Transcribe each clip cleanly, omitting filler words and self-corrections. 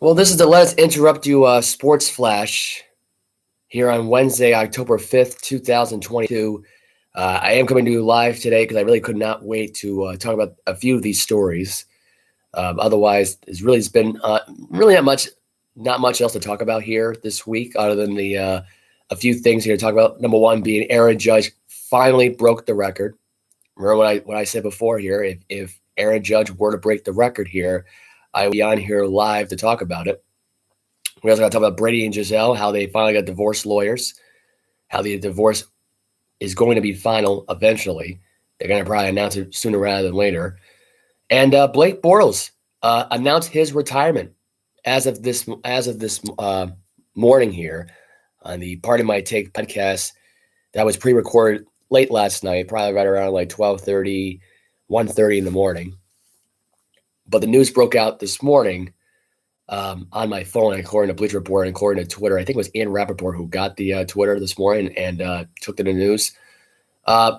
Well, this is the Let's Interrupt You Sports Flash here on Wednesday, October 5th, 2022. I am coming to you live today because I really could not wait to talk about a few of these stories. Otherwise, it's been really not much else to talk about here this week other than a few things here to talk about. Number one being Aaron Judge finally broke the record. Remember what I said before here, if Aaron Judge were to break the record here, I will be on here live to talk about it. We also got to talk about Brady and Gisele, how they finally got divorce lawyers, how the divorce is going to be final eventually. They're going to probably announce it sooner rather than later. And Blake Bortles announced his retirement as of this morning here on the Pardon My Take podcast that was pre-recorded late last night, probably right around like 12:30, 1:30 in the morning. But the news broke out this morning on my phone, according to Bleacher Report and according to Twitter. I think it was Ian Rappaport who got the Twitter this morning and took to the news. I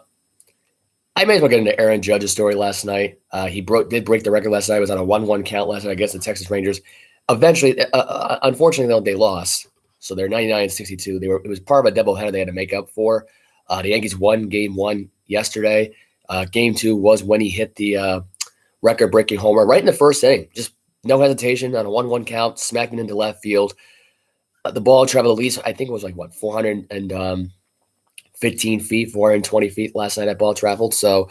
may as well get into Aaron Judge's story last night. He did break the record last night. It was on a 1-1 count last night against the Texas Rangers. Eventually, unfortunately, they lost. So they're 99-62. It was part of a doubleheader they had to make up for. The Yankees won Game 1 yesterday. Game 2 was when he hit the record-breaking homer right in the first inning. Just no hesitation on a 1-1 count, smacked it into left field. The ball traveled at least, I think it was 415 feet, 420 feet last night that ball traveled. So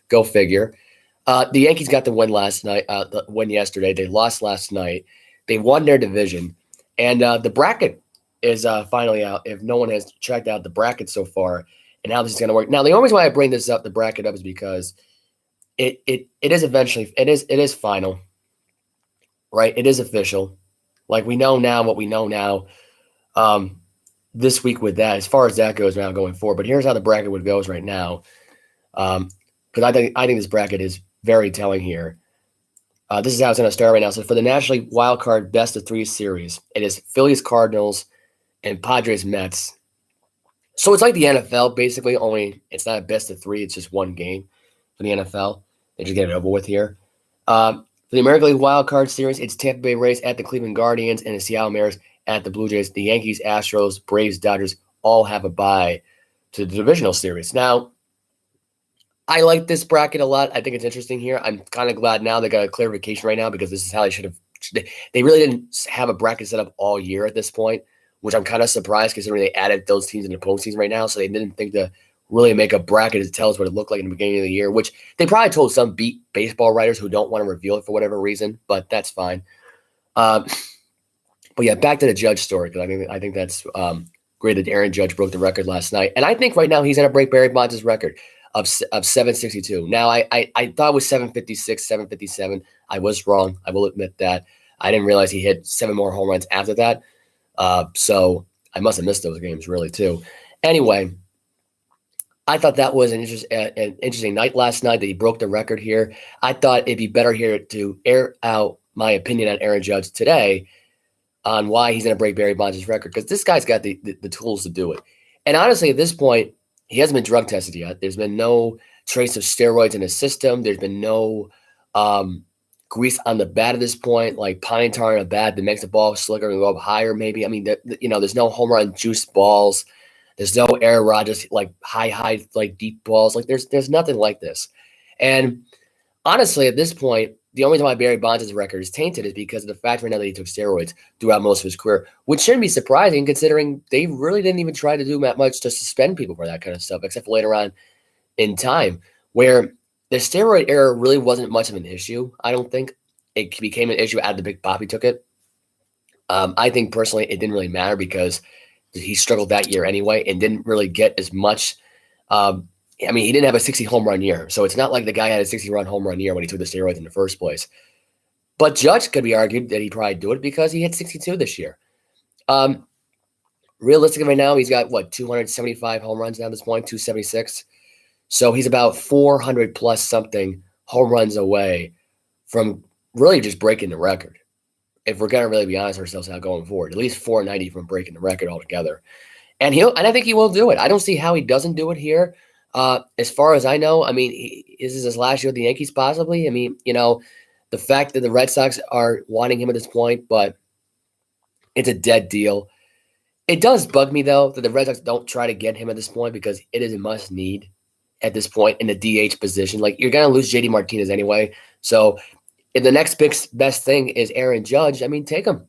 go figure. The Yankees got the win yesterday. They lost last night. They won their division. And the bracket is finally out. If no one has checked out the bracket so far and how this is going to work. Now, the only reason why I bring the bracket up is because it is final, right? It is official. Like we know now what we know now this week with that, as far as that goes now going forward. But here's how the bracket goes right now. Because I think this bracket is very telling here. This is how it's going to start right now. So for the National League Wild Card Best of 3 series, it is Phillies Cardinals and Padres Mets. So it's like the NFL basically, only it's not a best of 3. It's just one game for the NFL. They just get it over with here. For the American League Wild Card Series, it's Tampa Bay Rays at the Cleveland Guardians and the Seattle Mariners at the Blue Jays. The Yankees, Astros, Braves, Dodgers all have a bye to the divisional series. Now, I like this bracket a lot. I think it's interesting here. I'm kind of glad now they got a clarification right now because this is how they should have. They really didn't have a bracket set up all year at this point, which I'm kind of surprised considering they added those teams in the postseason right now. So they didn't think to really make a bracket to tell us what it looked like in the beginning of the year, which they probably told some beat baseball writers who don't want to reveal it for whatever reason, but that's fine. But yeah, back to the Judge story, because I think that's great that Aaron Judge broke the record last night. And I think right now he's going to break Barry Bonds' record of 762. Now, I thought it was 756, 757. I was wrong. I will admit that. I didn't realize he hit 7 more home runs after that. So I must have missed those games really too. Anyway, I thought that was an interesting night last night that he broke the record here. I thought it'd be better here to air out my opinion on Aaron Judge today on why he's going to break Barry Bonds' record, because this guy's got the tools to do it. And honestly, at this point, he hasn't been drug tested yet. There's been no trace of steroids in his system. There's been no grease on the bat at this point, like pine tar in a bat that makes the ball slicker and go up higher maybe. I mean, there's no home run juice balls. There's no Aaron Rodgers, like high, like deep balls. Like there's nothing like this. And honestly, at this point, the only reason why Barry Bonds' record is tainted is because of the fact right now that he took steroids throughout most of his career, which shouldn't be surprising considering they really didn't even try to do that much to suspend people for that kind of stuff, except for later on in time, where the steroid era really wasn't much of an issue. I don't think it became an issue after the Big Papi took it. I think personally it didn't really matter because he struggled that year anyway and didn't really get as much. He didn't have a 60 home run year. So it's not like the guy had a 60-run home run year when he took the steroids in the first place. But Judge could be argued that he probably do it because he hit 62 this year. Realistically, right now, he's got, 275 home runs now at this point, 276. So he's about 400 plus something home runs away from really just breaking the record. If we're going to really be honest with ourselves now going forward, at least 490 from breaking the record altogether. And I think he will do it. I don't see how he doesn't do it here. As far as I know, this is his last year with the Yankees possibly. The fact that the Red Sox are wanting him at this point, but It's a dead deal. It does bug me, though, that the Red Sox don't try to get him at this point because it is a must-need at this point in the DH position. Like, you're going to lose JD Martinez anyway. So if the next best thing is Aaron Judge, I mean, take him.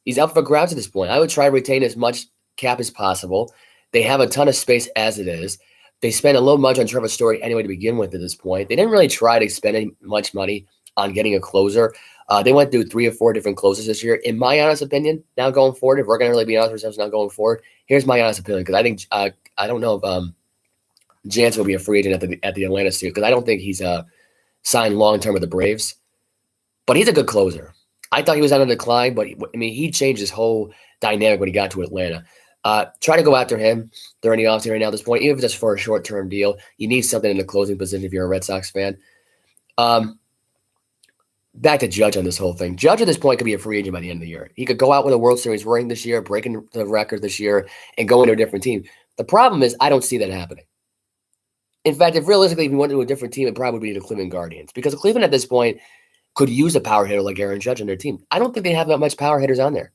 He's up for grabs at this point. I would try to retain as much cap as possible. They have a ton of space as it is. They spent a little much on Trevor Story anyway to begin with at this point. They didn't really try to spend any much money on getting a closer. They went through 3 or 4 different closers this year. In my honest opinion, now going forward, if we're going to really be honest with ourselves now going forward, here's my honest opinion, because I think I don't know if Jansen will be a free agent at the Atlanta Studio, because I don't think he's signed long-term with the Braves. But he's a good closer. I thought he was on a decline, but he changed his whole dynamic when he got to Atlanta. Try to go after him during the offseason right now at this point, even if it's just for a short-term deal. You need something in the closing position if you're a Red Sox fan. Back to Judge on this whole thing. Judge at this point could be a free agent by the end of the year. He could go out with a World Series ring this year, breaking the record this year, and go into a different team. The problem is I don't see that happening. In fact, if realistically he went to a different team, it probably would be the Cleveland Guardians, because Cleveland at this point could use a power hitter like Aaron Judge on their team. I don't think they have that much power hitters on there.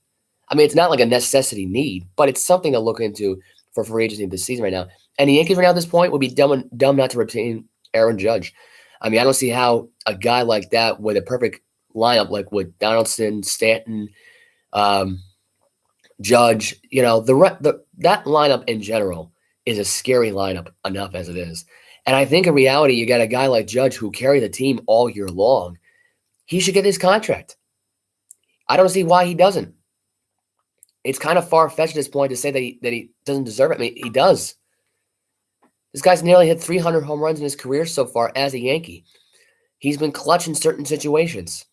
I mean, it's not like a necessity need, but it's something to look into for free agency this season right now. And the Yankees right now at this point would be dumb not to retain Aaron Judge. I mean, I don't see how a guy like that with a perfect lineup, like with Donaldson, Stanton, Judge, that lineup in general is a scary lineup enough as it is. And I think in reality, you got a guy like Judge who carried the team all year long. He should get his contract. I don't see why he doesn't. It's kind of far-fetched at this point to say that he doesn't deserve it. I mean, he does. This guy's nearly hit 300 home runs in his career so far as a Yankee. He's been clutch in certain situations.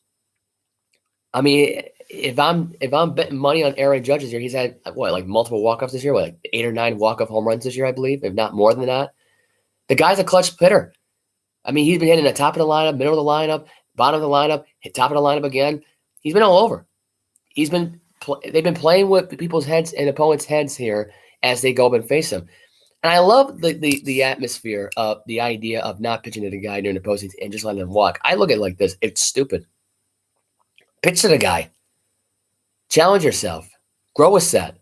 I mean, if I'm betting money on Aaron Judge this year, he's had multiple walk-offs this year, like 8 or 9 walk-off home runs this year, I believe, if not more than that. The guy's a clutch hitter. I mean, he's been hitting the top of the lineup, middle of the lineup, bottom of the lineup, hit top of the lineup again. He's been all over. They've been playing with people's heads and opponents' heads here as they go up and face them. And I love the atmosphere of the idea of not pitching to the guy during the postseason and just letting him walk. I look at it like this. It's stupid. Pitch to the guy. Challenge yourself. Grow a set.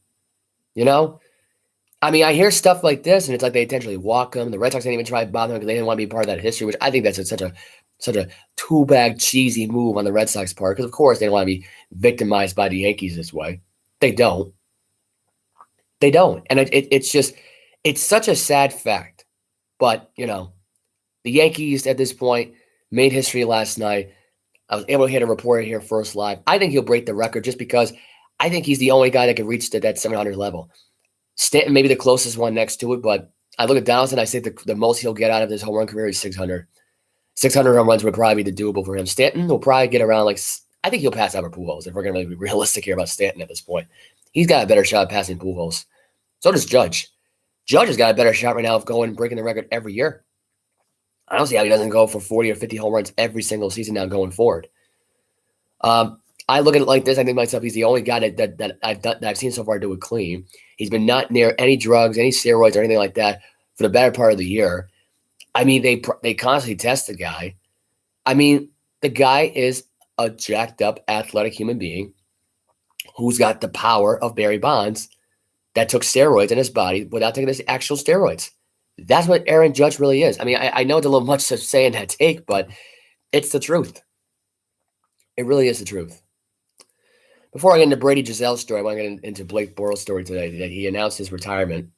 I mean, I hear stuff like this, and it's like they intentionally walk him. The Red Sox didn't even try to bother him because they didn't want to be part of that history, which I think that's such a two-bag cheesy move on the Red Sox part, because of course they don't want to be victimized by the Yankees this way. They don't. And it's such a sad fact. But, the Yankees at this point made history last night. I was able to hit a report here first live. I think he'll break the record just because I think he's the only guy that can reach that 700 level. Stanton may be the closest one next to it, but I look at Donaldson, I say the most he'll get out of his home run career is 600. 600 home runs would probably be the doable for him. Stanton will probably get around I think he'll pass Albert Pujols if we're going to be realistic here about Stanton at this point. He's got a better shot at passing Pujols. So does Judge. Judge has got a better shot right now of going and breaking the record every year. I don't see how he doesn't go for 40 or 50 home runs every single season now going forward. I look at it like this. I think myself, he's the only guy that I've seen so far do it clean. He's been not near any drugs, any steroids, or anything like that for the better part of the year. I mean, they constantly test the guy. I mean, the guy is a jacked up, athletic human being who's got the power of Barry Bonds that took steroids in his body without taking his actual steroids. That's what Aaron Judge really is. I mean, I know it's a little much to say in that take, but it's the truth. It really is the truth. Before I get into Brady Gisele story, I want to get into Blake Bortles' story today. That he announced his retirement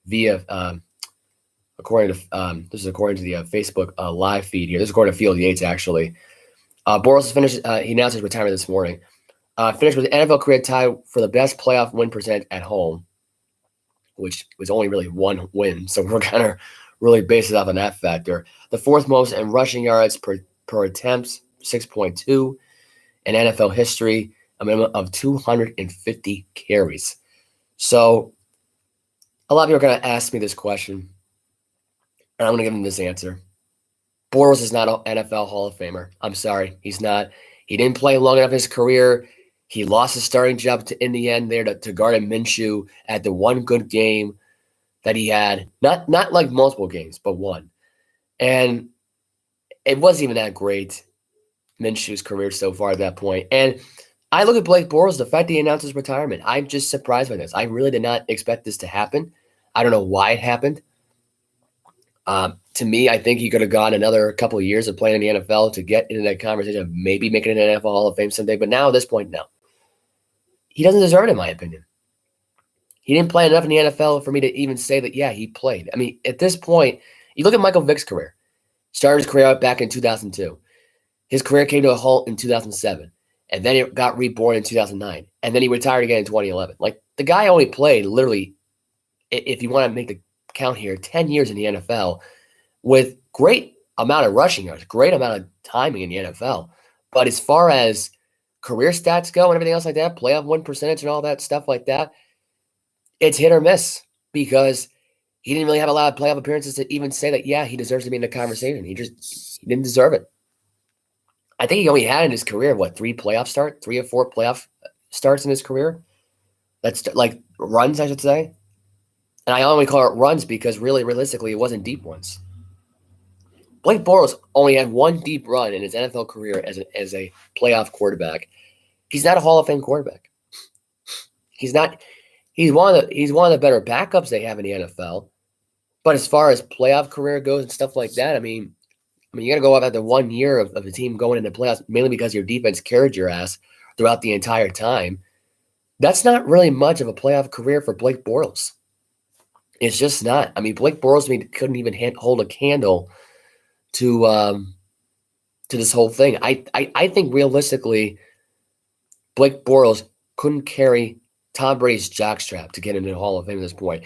via, according to the Facebook live feed here. This is according to Field Yates, actually. Bortles finished. He announced his retirement this morning. Finished with an NFL career tie for the best playoff win percent at home, which was only really one win. So we're kind of really based it off on that factor. The fourth most in rushing yards per attempt, 6.2 in NFL history, a minimum of 250 carries. So a lot of people are going to ask me this question, and I'm going to give them this answer. Bortles is not an NFL Hall of Famer. I'm sorry. He's not. He didn't play long enough in his career. He lost his starting job in the end there to Gardner Minshew at the one good game that he had. Not like multiple games, but one. And it wasn't even that great, Minshew's career so far at that point. And I look at Blake Bortles, the fact that he announced his retirement. I'm just surprised by this. I really did not expect this to happen. I don't know why it happened. To me, I think he could have gone another couple of years of playing in the NFL to get into that conversation of maybe making an NFL Hall of Fame someday. But now at this point, no. He doesn't deserve it, in my opinion. He didn't play enough in the NFL for me to even say that, yeah, he played. I mean, at this point, you look at Michael Vick's career. Started his career out back in 2002. His career came to a halt in 2007. And then it got reborn in 2009. And then he retired again in 2011. Like, the guy only played literally, if you want to make the count here, 10 years in the NFL with great amount of rushing yards, great amount of timing in the NFL. But as far as career stats go and everything else like that, playoff win percentage and all that stuff like that, it's hit or miss because he didn't really have a lot of playoff appearances to even say that, yeah, he deserves to be in the conversation. He didn't deserve it. I think he only had in his career, 3 or 4 playoff starts in his career. That's like runs, I should say. And I only call it runs because really, realistically, it wasn't deep ones. Blake Bortles only had 1 deep run in his NFL career as a playoff quarterback. He's not a Hall of Fame quarterback. He's not. He's one of the better backups they have in the NFL. But as far as playoff career goes and stuff like that, I mean, you got to go off after 1 year of the team going into playoffs, mainly because your defense carried your ass throughout the entire time. That's not really much of a playoff career for Blake Bortles. It's just not. I mean, Blake Bortles couldn't even hold a candle to this whole thing. I think realistically, Blake Bortles couldn't carry Tom Brady's jockstrap to get into the Hall of Fame at this point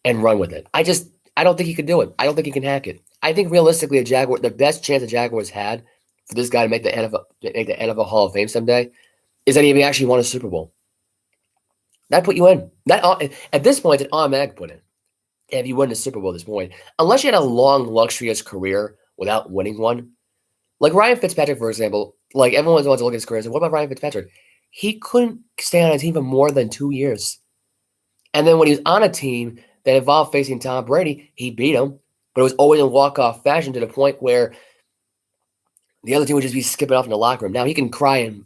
and run with it. I don't think he could do it. I don't think he can hack it. I think realistically, the best chance the Jaguars had for this guy to make the NFL Hall of Fame someday is that he actually won a Super Bowl. That put you in. At this point, it's an automatic put in. If you win the Super Bowl at this point, unless you had a long, luxurious career without winning one, like Ryan Fitzpatrick, for example, like everyone wants to look at his career and say, what about Ryan Fitzpatrick? He couldn't stay on a team for more than 2 years. And then when he was on a team that involved facing Tom Brady, he beat him, but it was always in walk-off fashion to the point where the other team would just be skipping off in the locker room. Now, he can cry and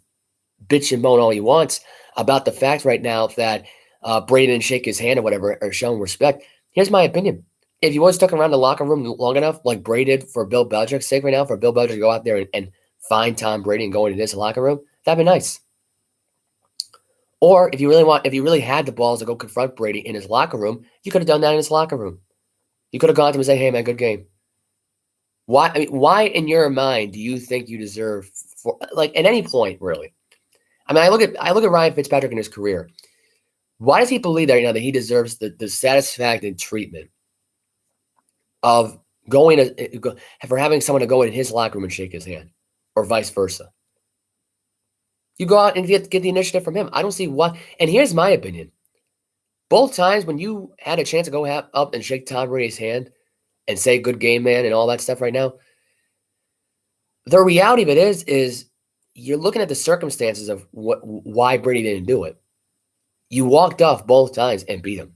bitch and moan all he wants about the fact right now that Brady didn't shake his hand or whatever or show him respect. Here's my opinion. If you was stuck around the locker room long enough, like Brady did for Bill Belichick's sake right now, for Bill Belichick to go out there and find Tom Brady and go into this locker room, that'd be nice. Or if you really had the balls to go confront Brady in his locker room, you could have done that in his locker room. You could have gone to him and said, "Hey man, good game." Why in your mind do you think you deserve at any point, really? I mean, I look at Ryan Fitzpatrick in his career. Why does he believe that right now that he deserves the satisfaction treatment of for having someone to go in his locker room and shake his hand, or vice versa? You go out and get the initiative from him. I don't see why. And here's my opinion. Both times when you had a chance to go up and shake Tom Brady's hand and say good game, man, and all that stuff right now, the reality of it is you're looking at the circumstances of why Brady didn't do it. You walked off both times and beat him.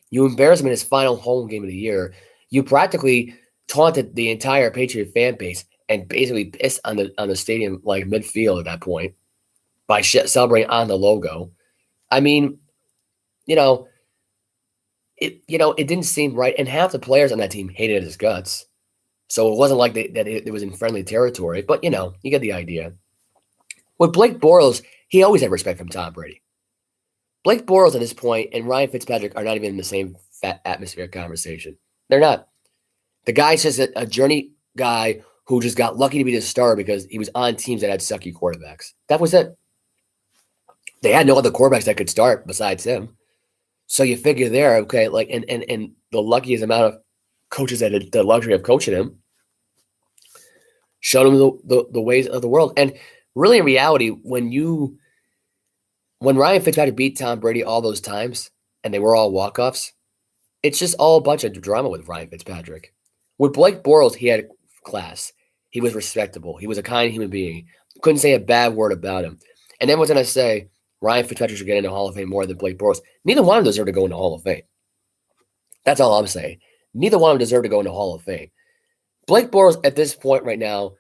You embarrassed him in his final home game of the year. You practically taunted the entire Patriot fan base and basically pissed on the stadium like midfield at that point by celebrating on the logo. I mean, it didn't seem right, and half the players on that team hated his guts. So it wasn't like it was in friendly territory, but you get the idea. With Blake Bortles, he always had respect from Tom Brady. Blake Bortles at this point and Ryan Fitzpatrick are not even in the same atmospheric conversation. They're not. The guy's just a journey guy who just got lucky to be the star because he was on teams that had sucky quarterbacks. That was it. They had no other quarterbacks that could start besides him. So you figure there, okay, and the luckiest amount of coaches that had the luxury of coaching him showed him the ways of the world. And really, in reality, when Ryan Fitzpatrick beat Tom Brady all those times and they were all walk-offs, it's just all a bunch of drama with Ryan Fitzpatrick. With Blake Bortles, he had class. He was respectable. He was a kind human being. Couldn't say a bad word about him. And everyone's going to say Ryan Fitzpatrick should get into the Hall of Fame more than Blake Bortles. Neither one of them deserve to go into the Hall of Fame. That's all I'm saying. Neither one of them deserve to go into the Hall of Fame. Blake Bortles at this point right now,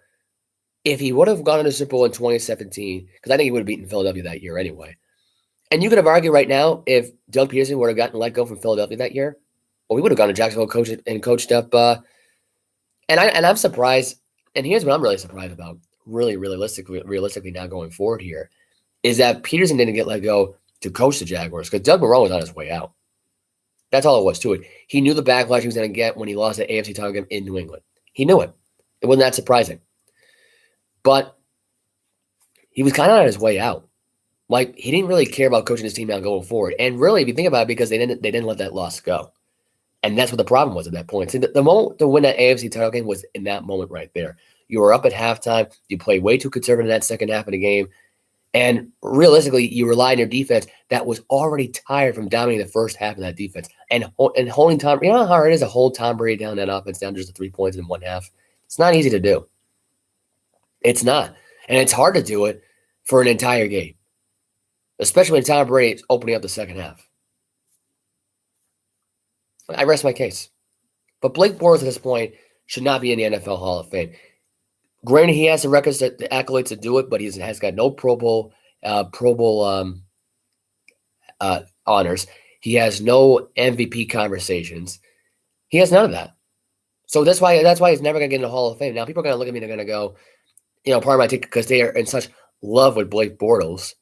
If he would have gone to the Super Bowl in 2017, because I think he would have beaten Philadelphia that year anyway. And you could have argued right now if Doug Peterson would have gotten let go from Philadelphia that year, well, we would have gone to Jacksonville coached up. And I'm surprised. And here's what I'm really surprised about, really realistically now going forward here, is that Peterson didn't get let go to coach the Jaguars because Doug Marrone was on his way out. That's all it was to it. He knew the backlash he was going to get when he lost the AFC title game in New England. He knew it. It wasn't that surprising. But he was kind of on his way out. Like, he didn't really care about coaching his team now going forward. And really, if you think about it, because they didn't let that loss go. And that's what the problem was at that point. See, the moment to win that AFC title game was in that moment right there. You were up at halftime. You played way too conservative in that second half of the game. And realistically, you relied on your defense that was already tired from dominating the first half of that defense. And holding Tom, you know how hard it is to hold Tom Brady down that offense down just to 3 points in one half? It's not easy to do. It's not. And it's hard to do it for an entire game, especially when Tom Brady is opening up the second half. I rest my case. But Blake Bortles at this point should not be in the NFL Hall of Fame. Granted, he has the records, the accolades to do it, but he has got no Pro Bowl honors. He has no MVP conversations. He has none of that. So that's why he's never going to get in the Hall of Fame. Now, people are going to look at me, they're going to go, part of my take, because they are in such love with Blake Bortles,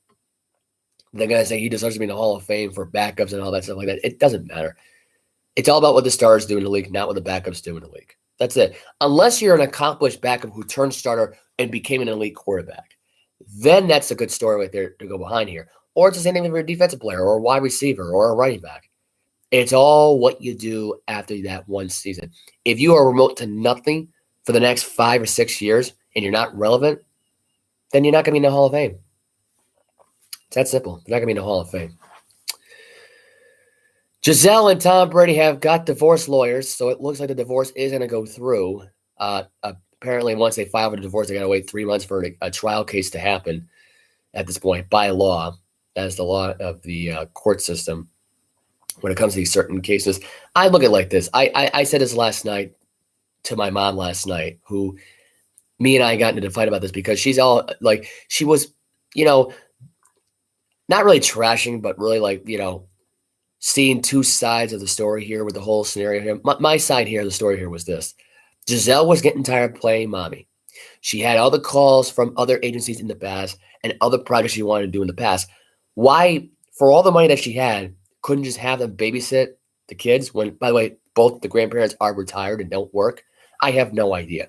they're going to say he deserves to be in the Hall of Fame for backups and all that stuff like that. It doesn't matter. It's all about what the stars do in the league, not what the backups do in the league. That's it. Unless you're an accomplished backup who turned starter and became an elite quarterback, then that's a good story right there to go behind here. Or it's the same thing if you're a defensive player or a wide receiver or a running back. It's all what you do after that one season. If you are remote to nothing for the next 5 or 6 years and you're not relevant, then you're not going to be in the Hall of Fame. It's that simple. You're not going to be in the Hall of Fame. Gisele and Tom Brady have got divorce lawyers, so it looks like the divorce is going to go through. Apparently, once they file for the divorce, they got to wait 3 months for a trial case to happen at this point by law. That is the law of the court system when it comes to these certain cases. I look at it like this. I said this last night to my mom last night, who me and I got into a fight about this because she's all like, she was, not really trashing, but really seeing two sides of the story here with the whole scenario here. My side here, the story here was this. Gisele was getting tired of playing mommy. She had all the calls from other agencies in the past and other projects she wanted to do in the past. Why, for all the money that she had, couldn't just have them babysit the kids when, by the way, both the grandparents are retired and don't work? I have no idea.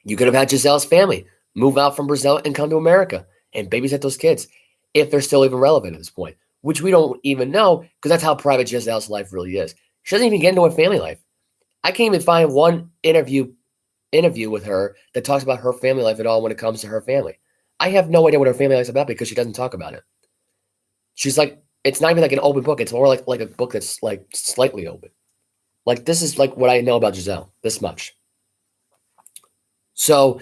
You could have had Gisele's family move out from Brazil and come to America and babysit those kids if they're still even relevant at this point, which we don't even know because that's how private Gisele's life really is. She doesn't even get into a family life. I can't even find one interview with her that talks about her family life at all when it comes to her family. I have no idea what her family life is about because she doesn't talk about it. She's like, it's not even like an open book. It's more like a book that's like slightly open. Like, this is like what I know about Gisele, this much. So,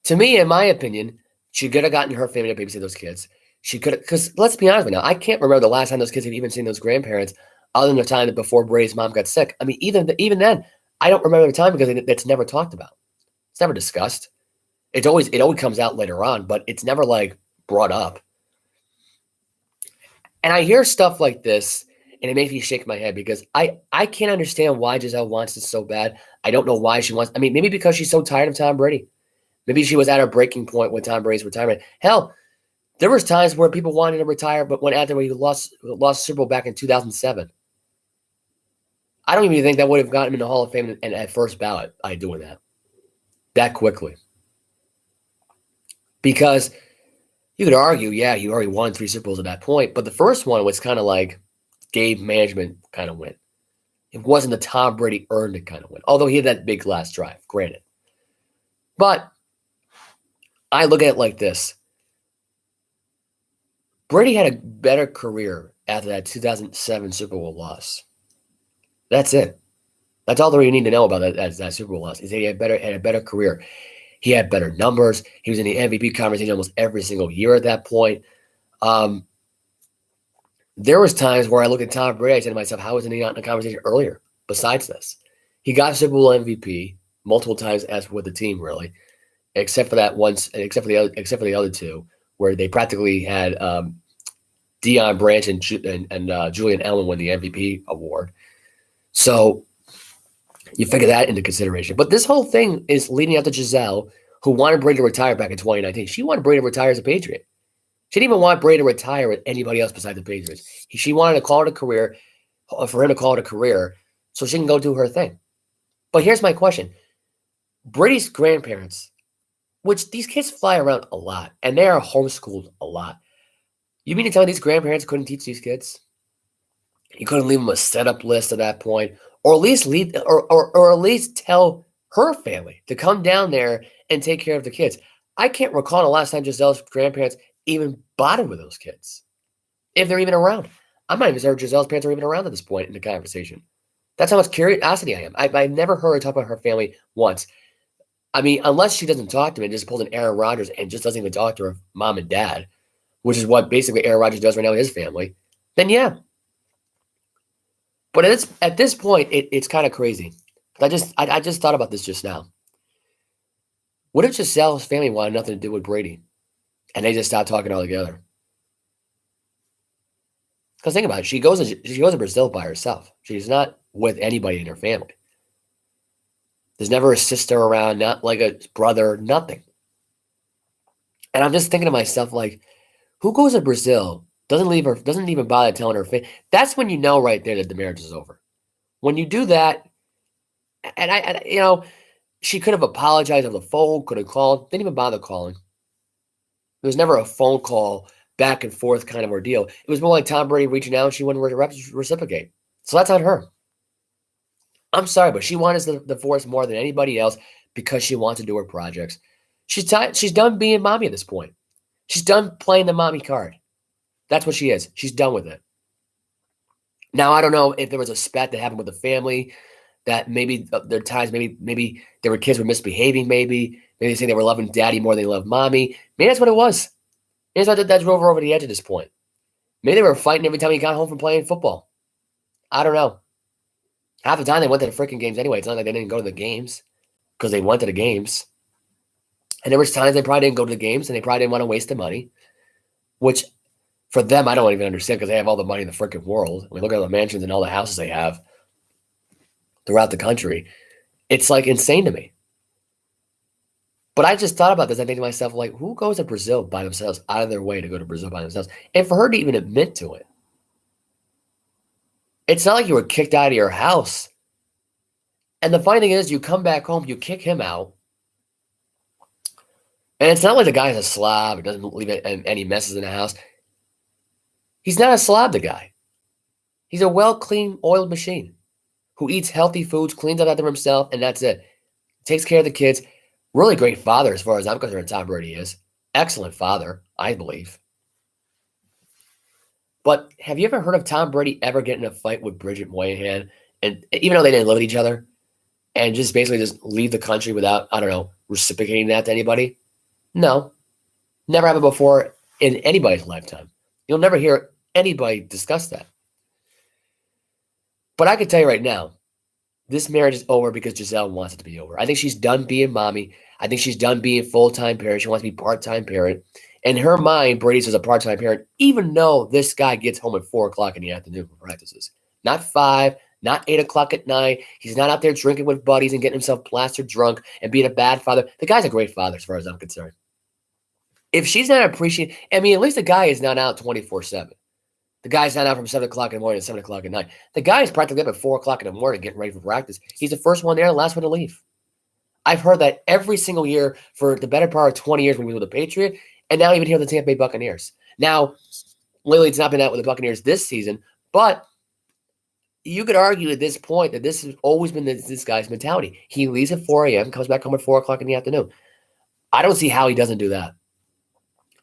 to me, in my opinion, she could have gotten her family to babysit those kids. She could have, because let's be honest with you now, I can't remember the last time those kids have even seen those grandparents other than the time that before Brady's mom got sick. I mean, even then, I don't remember the time because it's never talked about. It's never discussed. It always comes out later on, but it's never brought up. And I hear stuff like this, and it makes me shake my head because I can't understand why Gisele wants this so bad. I don't know why she wants. I mean, maybe because she's so tired of Tom Brady. Maybe she was at her breaking point with Tom Brady's retirement. Hell, there was times where people wanted to retire, but went after when he lost Super Bowl back in 2007. I don't even think that would have gotten him in the Hall of Fame and at first ballot by doing that quickly. Because you could argue, yeah, you already won 3 Super Bowls at that point, but the first one was kind of like game management kind of win. It wasn't the Tom Brady earned it kind of win, although he had that big last drive, granted. But I look at it like this. Brady had a better career after that 2007 Super Bowl loss. That's it. That's all that we need to know about that Super Bowl loss. Is he had a better career. He had better numbers. He was in the MVP conversation almost every single year at that point. There was times where I look at Tom Brady, I said to myself, how wasn't he not in the conversation earlier besides this? He got Super Bowl MVP multiple times as with the team, really. except for that once, except for the other two, where they practically had Deion Branch and Julian Edelman win the MVP award. So you figure that into consideration. But this whole thing is leading up to Gisele, who wanted Brady to retire back in 2019. She wanted Brady to retire as a Patriot. She didn't even want Brady to retire with anybody else besides the Patriots. She wanted to call it a career, for him to call it a career, so she can go do her thing. But here's my question. Brady's grandparents, which these kids fly around a lot, and they are homeschooled a lot. You mean to tell me these grandparents couldn't teach these kids? You couldn't leave them a setup list at that point, or at least or at least tell her family to come down there and take care of the kids. I can't recall the last time Gisele's grandparents even bothered with those kids, if they're even around. I'm not even sure Gisele's parents are even around at this point in the conversation. That's how much curiosity I am. I've never heard her talk about her family once. I mean, unless she doesn't talk to me and just pulls an Aaron Rodgers and just doesn't even talk to her mom and dad, which is what basically Aaron Rodgers does right now with his family, then yeah. But at this point, it's kind of crazy. I just thought about this just now. What if Gisele's family wanted nothing to do with Brady, and they just stopped talking altogether? Because think about it, she goes to Brazil by herself. She's not with anybody in her family. There's never a sister around, not like a brother, nothing. And I'm just thinking to myself, like, who goes to Brazil, doesn't even bother telling her family? That's when you know right there that the marriage is over. When you do that, and she could have apologized on the phone, could have called, didn't even bother calling. There was never a phone call back and forth kind of ordeal. It was more like Tom Brady reaching out and she wouldn't reciprocate. So that's on her. I'm sorry, but she wants the divorce more than anybody else because she wants to do her projects. She's done being mommy at this point. She's done playing the mommy card. That's what she is. She's done with it. Now, I don't know if there was a spat that happened with the family, that maybe there are times maybe there were kids were misbehaving, maybe they say they were loving daddy more than they loved mommy. Maybe that's what it was. Maybe that's what that drove her over the edge at this point. Maybe they were fighting every time he got home from playing football. I don't know. Half the time they went to the freaking games anyway. It's not like they didn't go to the games because they went to the games. And there was times they probably didn't go to the games and they probably didn't want to waste the money, which for them, I don't even understand because they have all the money in the freaking world. I mean, look at all the mansions and all the houses they have throughout the country. It's like insane to me. But I just thought about this. I think to myself, like, who goes to Brazil by themselves, out of their way to go to Brazil by themselves? And for her to even admit to it, it's not like you were kicked out of your house. And the funny thing is, you come back home, you kick him out. And it's not like the guy's a slob or doesn't leave any messes in the house. He's not a slob, the guy. He's a well-clean, oiled machine who eats healthy foods, cleans up after himself, and that's it. Takes care of the kids. Really great father, as far as I'm concerned, Tom Brady is. Excellent father, I believe. But have you ever heard of Tom Brady ever getting in a fight with Bridget Moynihan? And even though they didn't live with each other, and just basically just leave the country without, I don't know, reciprocating that to anybody? No. Never happened before in anybody's lifetime. You'll never hear anybody discuss that. But I can tell you right now, this marriage is over because Gisele wants it to be over. I think she's done being mommy. I think she's done being full-time parent. She wants to be part-time parent. In her mind, Brady's is a part-time parent, even though this guy gets home at 4 o'clock in the afternoon for practices. Not 5, not 8 o'clock at night. He's not out there drinking with buddies and getting himself plastered drunk and being a bad father. The guy's a great father as far as I'm concerned. If she's not appreciating, I mean, at least the guy is not out 24/7. The guy's not out from 7 o'clock in the morning to 7 o'clock at night. The guy is practically up at 4 o'clock in the morning getting ready for practice. He's the first one there, the last one to leave. I've heard that every single year for the better part of 20 years when we were the Patriot, and now even here with the Tampa Bay Buccaneers. Now, lately it's not been out with the Buccaneers this season, but you could argue at this point that this has always been this guy's mentality. He leaves at 4 a.m., comes back home at 4 o'clock in the afternoon. I don't see how he doesn't do that.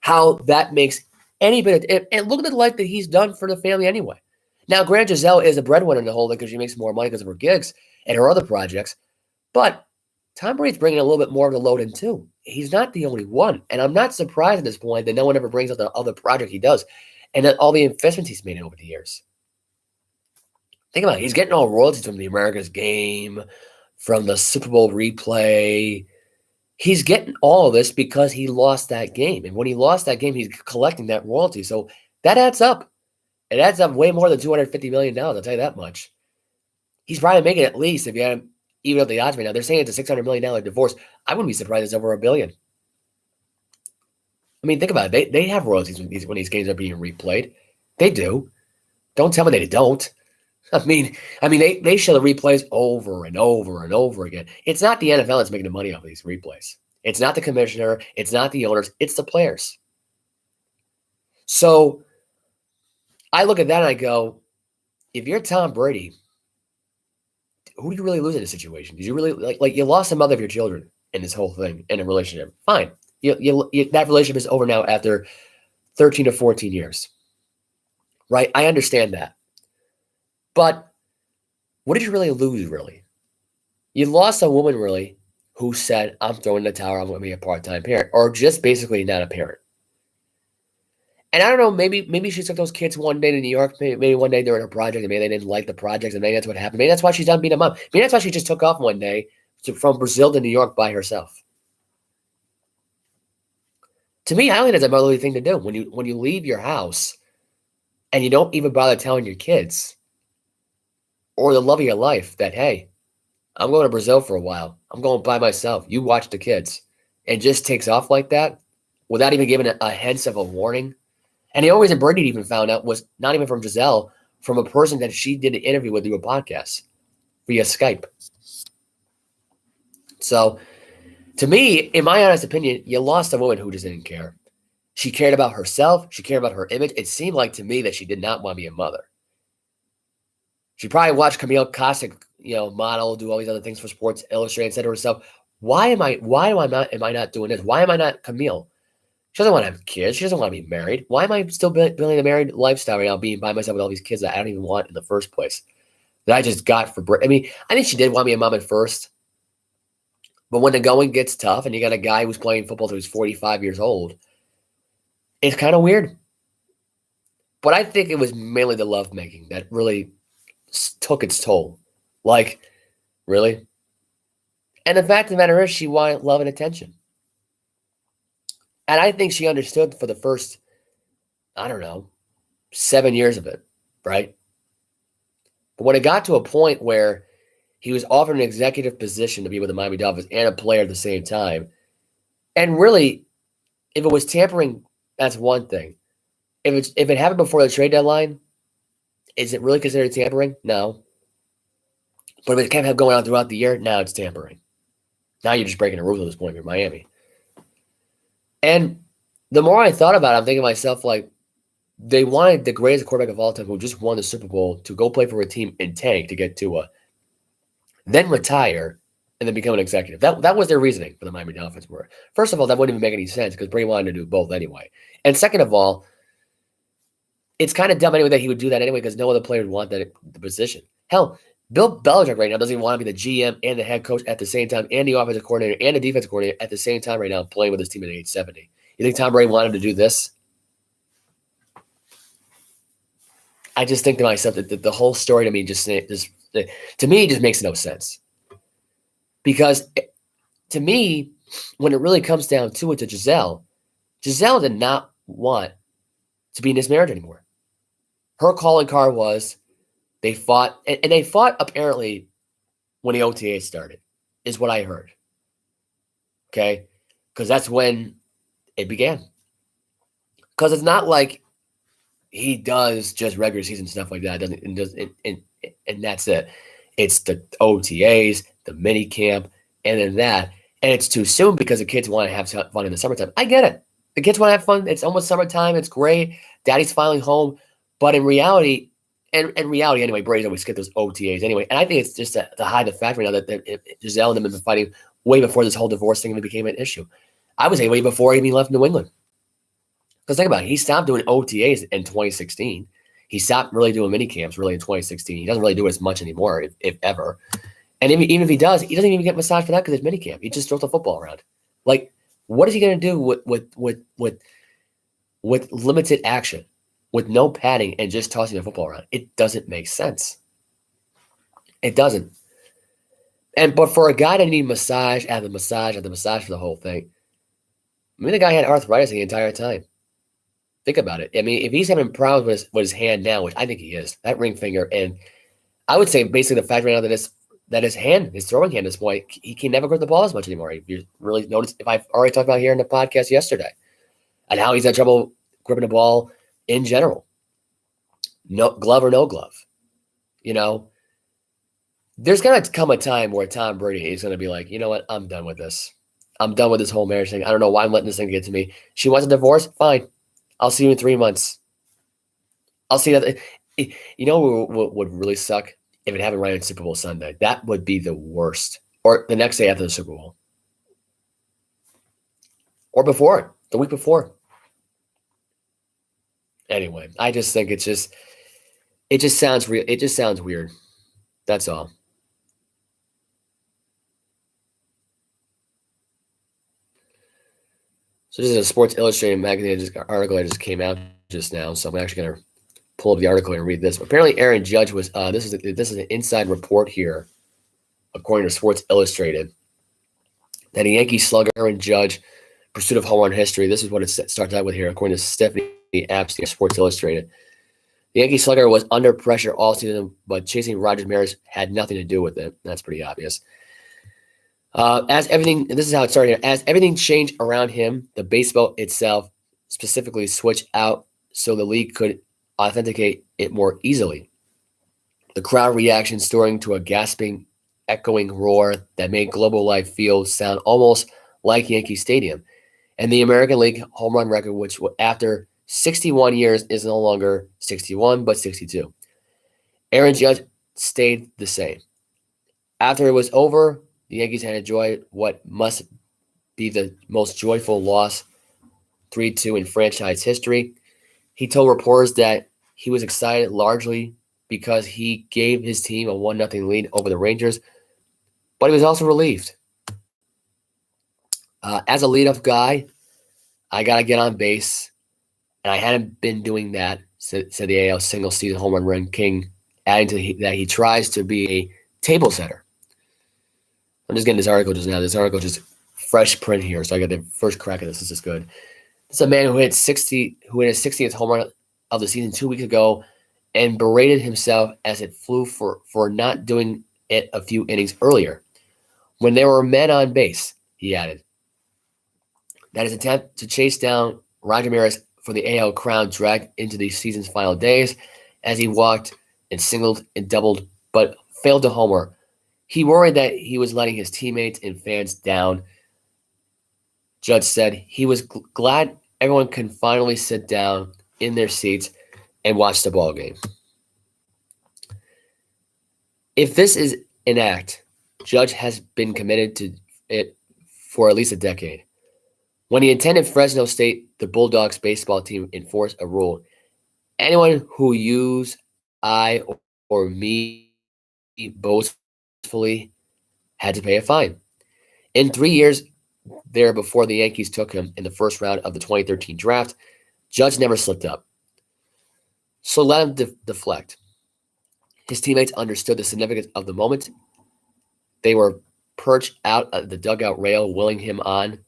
How that makes any bit of, and look at the life that he's done for the family anyway. Now, granted, Gisele is a breadwinner in the whole thing because she makes more money because of her gigs and her other projects, but Tom Brady's bringing a little bit more of the load in too. He's not the only one, and I'm not surprised at this point that no one ever brings up the other project he does and that all the investments he's made over the years. Think about it. He's getting all royalties from the America's Game, from the Super Bowl replay. He's getting all of this because he lost that game. And when he lost that game, he's collecting that royalty. So that adds up. It adds up way more than $250 million, I'll tell you that much. He's probably making at least, if you had him even up the odds right now, they're saying it's a $600 million divorce. I wouldn't be surprised it's over $1 billion. I mean, think about it. They have royalties when these games are being replayed. They do. Don't tell me they don't. I mean, they show the replays over and over and over again. It's not the NFL that's making the money off of these replays. It's not the commissioner. It's not the owners. It's the players. So I look at that and I go, if you're Tom Brady, who do you really lose in this situation? Did you really like you lost the mother of your children in this whole thing in a relationship? Fine, that relationship is over now after 13 to 14 years, right? I understand that, but what did you really lose? Really, you lost a woman really who said, "I'm throwing the towel. I'm going to be a part-time parent," or just basically not a parent. And I don't know, maybe she took those kids one day to New York. Maybe one day they were in a project, and maybe they didn't like the projects, and maybe that's what happened. Maybe that's why she's done being a mom. Maybe that's why she just took off one day from Brazil to New York by herself. To me, I don't think that's a motherly thing to do. When you leave your house and you don't even bother telling your kids or the love of your life that, hey, I'm going to Brazil for a while. I'm going by myself. You watch the kids. And just takes off like that without even giving a hint of a warning. And the only reason Brady even found out was not even from Gisele, from a person that she did an interview with through a podcast via Skype. So, to me, in my honest opinion, you lost a woman who just didn't care. She cared about herself. She cared about her image. It seemed like to me that she did not want to be a mother. She probably watched Camille Cossack, model, do all these other things for Sports Illustrated, and said to herself, why am I not doing this? Why am I not Camille? She doesn't want to have kids. She doesn't want to be married. Why am I still building a married lifestyle right now, being by myself with all these kids that I don't even want in the first place, that I just got for I mean, I think she did want to be a mom at first. But when the going gets tough and you got a guy who's playing football till he's 45 years old, it's kind of weird. But I think it was mainly the lovemaking that really took its toll. Like, really? And the fact of the matter is she wanted love and attention. And I think she understood for the first, 7 years of it, right? But when it got to a point where he was offered an executive position to be with the Miami Dolphins and a player at the same time, and really, if it was tampering, that's one thing. If it happened before the trade deadline, is it really considered tampering? No. But if it kept going on throughout the year, now it's tampering. Now you're just breaking the rules at this point if you're Miami. And the more I thought about it, I'm thinking to myself, like, they wanted the greatest quarterback of all time who just won the Super Bowl to go play for a team in tank to get Tua, then retire, and then become an executive. That was their reasoning for the Miami Dolphins. First of all, that wouldn't even make any sense because Brady wanted to do both anyway. And second of all, it's kind of dumb anyway that he would do that anyway because no other player would want the position. Hell, Bill Belichick right now doesn't even want to be the GM and the head coach at the same time, and the offensive coordinator and the defensive coordinator at the same time right now, playing with his team at age 70. You think Tom Brady wanted to do this? I just think to myself that the whole story to me just makes no sense. Because to me, when it really comes down to it, to Gisele did not want to be in this marriage anymore. Her calling card was they fought, and they fought apparently when the OTA started, is what I heard. Okay? Because that's when it began. Because it's not like he does just regular season stuff like that. And that's it. It's the OTAs, the mini camp, and then that. And it's too soon because the kids want to have fun in the summertime. I get it. The kids want to have fun. It's almost summertime. It's great. Daddy's finally home. But in reality, anyway, Brady's always skipped those OTAs anyway. And I think it's just to hide the fact right now that Gisele and them have been fighting way before this whole divorce thing even became an issue. I would say way before he even left New England. Because think about it. He stopped doing OTAs in 2016. He stopped really doing mini camps really in 2016. He doesn't really do it as much anymore, if ever. And even if he doesn't even get massaged for that because it's mini camp. He just throws the football around. Like, what is he going to do with limited action, with no padding and just tossing the football around? It doesn't make sense. It doesn't. But for a guy to need massage after massage after massage for the whole thing, I mean, the guy had arthritis the entire time. Think about it. I mean, if he's having problems with his hand now, which I think he is, that ring finger, and I would say basically the fact right now that his hand, his throwing hand at this point, he can never grip the ball as much anymore. If you really notice, if I've already talked about here in the podcast yesterday, and how he's had trouble gripping the ball in general, no glove or no glove, you know, there's gonna come a time where Tom Brady is gonna be like, you know what, I'm done with this. I'm done with this whole marriage thing. I don't know why I'm letting this thing get to me. She wants a divorce, fine. I'll see you in 3 months. I'll see that. You know what would really suck? If it happened right on Super Bowl Sunday. That would be the worst. Or the next day after the Super Bowl. Or before, the week before. Anyway, I just think it just sounds real. It just sounds weird. That's all. So this is a Sports Illustrated magazine article that just came out just now. So I'm actually going to pull up the article and read this. Apparently, Aaron Judge was. This is an inside report here, according to Sports Illustrated, that a Yankee slugger Aaron Judge pursuit of home run history. This is what it starts out with here, according to Stephanie Apstein, Sports Illustrated. The Yankee slugger was under pressure all season, but chasing Rodger Mathis had nothing to do with it. That's pretty obvious. This is how it started. As everything changed around him, the baseball itself specifically switched out so the league could authenticate it more easily. The crowd reaction soaring to a gasping, echoing roar that made Global Life Field sound almost like Yankee Stadium. And the American League home run record, which after 61 years is no longer 61, but 62. Aaron Judge stayed the same. After it was over, the Yankees had enjoyed what must be the most joyful loss, 3-2 in franchise history. He told reporters that he was excited largely because he gave his team a 1-0 lead over the Rangers, but he was also relieved. As a leadoff guy, I got to get on base, and I hadn't been doing that, said the AL single-season home run king, adding to that he tries to be a table setter. I'm just getting this article just now. This article just fresh print here, so I got the first crack at this. This is good. This is a man who hit his 60th home run of the season 2 weeks ago and berated himself as it flew for not doing it a few innings earlier. When there were men on base, he added, that his attempt to chase down Rodger Mathis for the AL crown dragged into the season's final days as he walked and singled and doubled but failed to homer. He worried that he was letting his teammates and fans down. Judge said he was glad everyone can finally sit down in their seats and watch the ball game. If this is an act, Judge has been committed to it for at least a decade. When he attended Fresno State, the Bulldogs baseball team enforced a rule. Anyone who use I or me boastfully had to pay a fine. In 3 years there before the Yankees took him in the first round of the 2013 draft, Judge never slipped up. So let him deflect. His teammates understood the significance of the moment. They were perched out at the dugout rail, willing him on,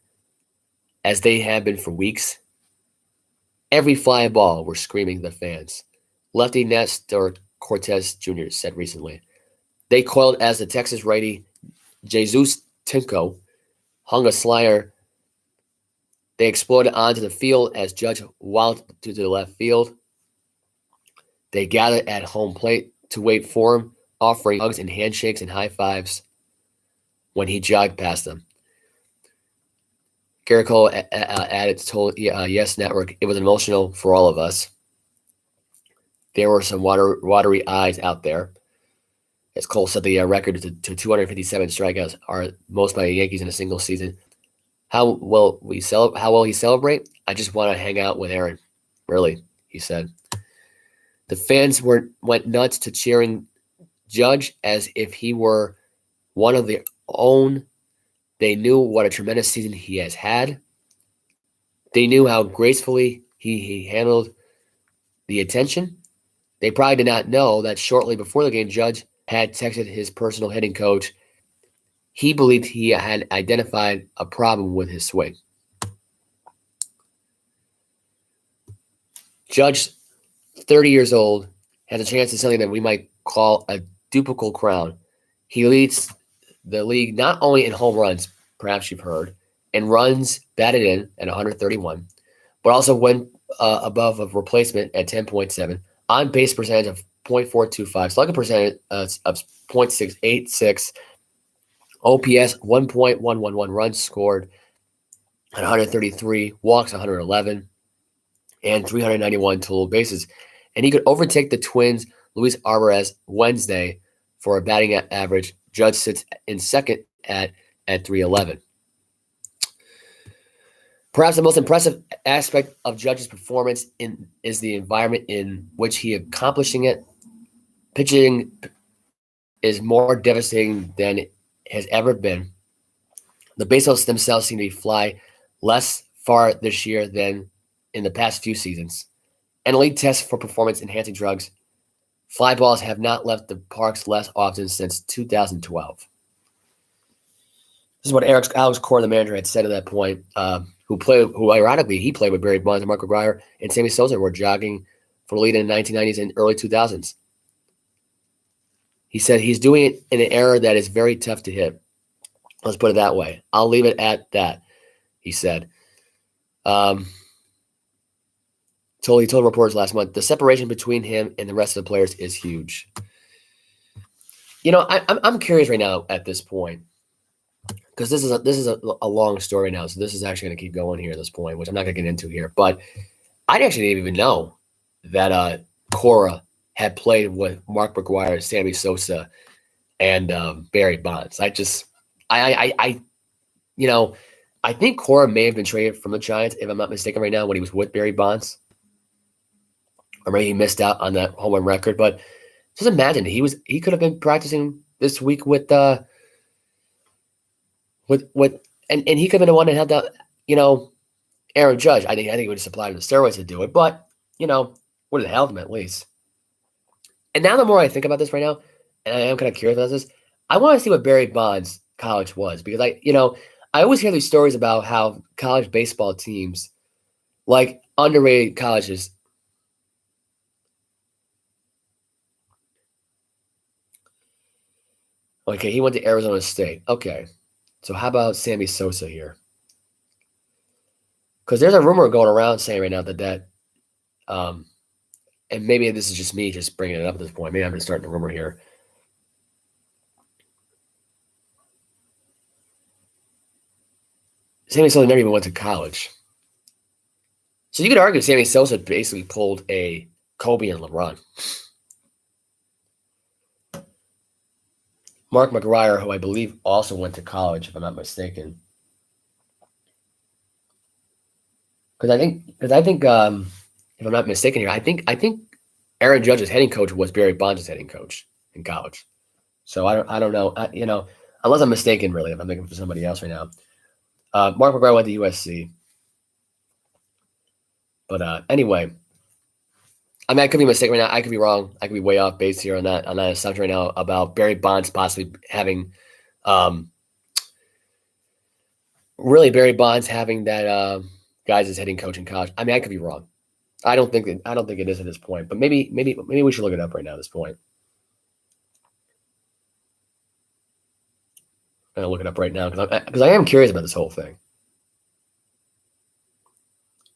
as they had been for weeks. Every fly ball were screaming the fans. Lefty Nestor Cortez Jr. said recently. They coiled as the Texas righty Jesus Tinko hung a slider. They exploded onto the field as Judge walloped to the left field. They gathered at home plate to wait for him, offering hugs and handshakes and high fives when he jogged past them. Garrett added to Yes Network, it was emotional for all of us. There were some watery eyes out there. As Cole set the record to 257 strikeouts, are most by the Yankees in a single season. How will he celebrate? I just want to hang out with Aaron. Really, he said. The fans went nuts to cheering Judge as if he were one of their own. They knew what a tremendous season he has had. They knew how gracefully he handled the attention. They probably did not know that shortly before the game, Judge had texted his personal hitting coach he believed he had identified a problem with his swing. Judge, 30 years old, has a chance to something that we might call a duplical crown. He leads the league not only in home runs, perhaps you've heard, and runs batted in at 131, but also went above a replacement at 10.7, on base percentage of .425, slugging percentage of .686, OPS 1.111, runs scored at 133, walks 111, and 391 total bases. And he could overtake the Twins' Luis Arraez Wednesday for a batting average. Judge sits in second at 311. Perhaps the most impressive aspect of Judge's performance is the environment in which he accomplishing it. Pitching is more devastating than it has ever been. The baseballs themselves seem to fly less far this year than in the past few seasons. And elite tests for performance-enhancing drugs, fly balls have not left the parks less often since 2012. This is what Alex Cora, the manager, had said at that point. Who ironically he played with Barry Bonds and Mark McGwire and Sammy Sosa, were jogging for the lead in the 1990s and early 2000s. He said he's doing it in an era that is very tough to hit. Let's put it that way. I'll leave it at that, he said. He told reporters last month, the separation between him and the rest of the players is huge. You know, I'm curious right now at this point, because this is a long story now, so this is actually going to keep going here at this point, which I'm not going to get into here. But I actually didn't even know that Cora had played with Mark McGwire, Sammy Sosa, and Barry Bonds. I think Cora may have been traded from the Giants, if I'm not mistaken, right now, when he was with Barry Bonds. Or maybe he missed out on that home run record. But just imagine he could have been practicing this week with and he could have been the one that had the, Aaron Judge. I think he would have supplied him the steroids to do it, but would have helped him at least. And now the more I think about this right now, and I am kind of curious about this, I want to see what Barry Bonds' college was, because I always hear these stories about how college baseball teams, like underrated colleges, okay, he went to Arizona State. Okay, so how about Sammy Sosa here? Because there's a rumor going around saying right now that and maybe this is just me just bringing it up at this point. Maybe I'm just starting a rumor here. Sammy Sosa never even went to college. So you could argue Sammy Sosa basically pulled a Kobe and LeBron. Mark McGwire, who I believe also went to college, if I'm not mistaken. Because I think, if I'm not mistaken here, I think Aaron Judge's hitting coach was Barry Bonds' hitting coach in college. So I don't know, unless I'm mistaken, really, if I'm thinking for somebody else right now. Mark McGwire went to USC. But anyway, I mean, I could be mistaken right now. I could be wrong. I could be way off base here on that assumption right now about Barry Bonds possibly having, Barry Bonds having that guys as hitting coach in college. I mean, I could be wrong. I don't think it is at this point. But maybe we should look it up right now at this point. I'm gonna look it up right now because I am curious about this whole thing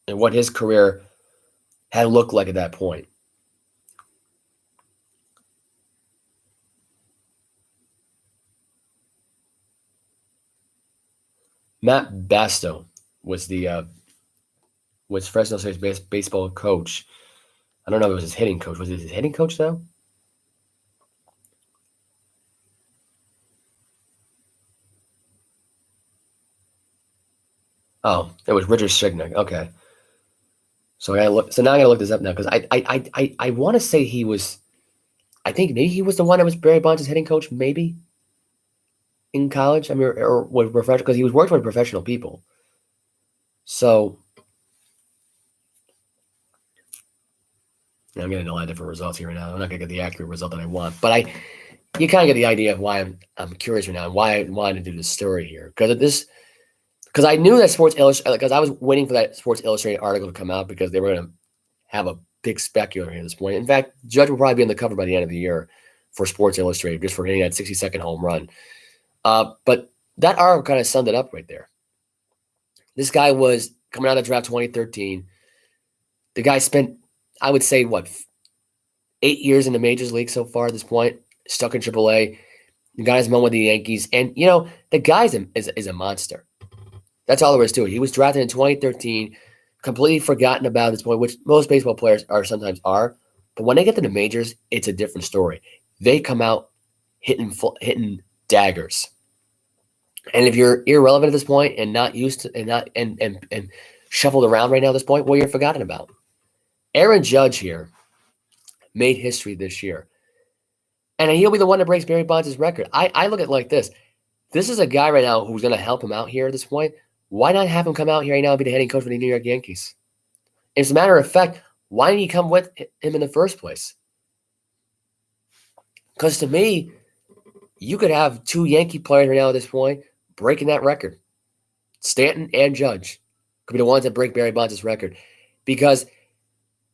and what his career had looked like at that point. Matt Basto was Fresno State's baseball coach. I don't know if it was his hitting coach. Was it his hitting coach though? Oh, it was Richard Signick. Okay. So now I gotta look this up now because I want to say he was. I think maybe he was the one that was Barry Bonds' hitting coach, maybe in college. I mean, or was professional, because he was working with professional people. So I'm getting a lot of different results here right now. I'm not gonna get the accurate result that I want, but you kind of get the idea of why I'm curious right now and why I wanted to do this story here. Because I knew that Sports Illustrated, because I was waiting for that Sports Illustrated article to come out because they were going to have a big speculator here at this point. In fact, Judge will probably be on the cover by the end of the year for Sports Illustrated just for hitting that 60-second home run. But that article kind of summed it up right there. This guy was coming out of the draft 2013. The guy spent, I would say, 8 years in the majors league so far at this point, stuck in AAA. The guy's won with the Yankees. And, the guy is a monster. That's all there is to it. He was drafted in 2013, completely forgotten about at this point, which most baseball players sometimes are. But when they get to the majors, it's a different story. They come out hitting daggers. And if you're irrelevant at this point and not used to and shuffled around right now at this point, well, you're forgotten about. Aaron Judge here made history this year. And he'll be the one that breaks Barry Bonds' record. I look at it like this. This is a guy right now who's going to help him out here at this point. Why not have him come out here right now and be the hitting coach for the New York Yankees? As a matter of fact, why didn't he come with him in the first place? Because to me, you could have two Yankee players right now at this point breaking that record. Stanton and Judge could be the ones that break Barry Bonds' record. Because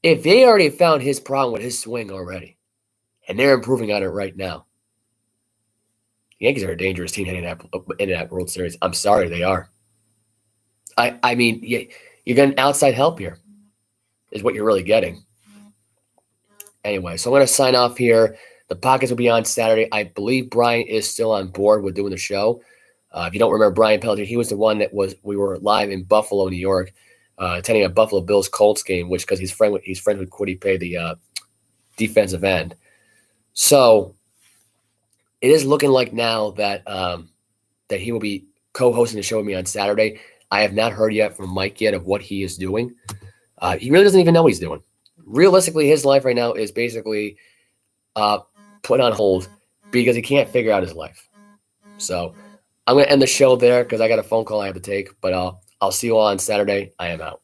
if they already found his problem with his swing already, and they're improving on it right now, the Yankees are a dangerous team heading into that World Series. I'm sorry, they are. I mean, you're getting outside help here is what you're really getting. Anyway, so I'm going to sign off here. The podcast will be on Saturday. I believe Brian is still on board with doing the show. If you don't remember Brian Pelletier, he was the one we were live in Buffalo, New York, attending a Buffalo Bills Colts game, which because he's friends with Kwity Paye, the defensive end. So it is looking like now that that he will be co-hosting the show with me on Saturday. I have not heard yet from Mike yet of what he is doing. He really doesn't even know what he's doing. Realistically, his life right now is basically put on hold because he can't figure out his life. So I'm going to end the show there because I got a phone call I have to take. But I'll see you all on Saturday. I am out.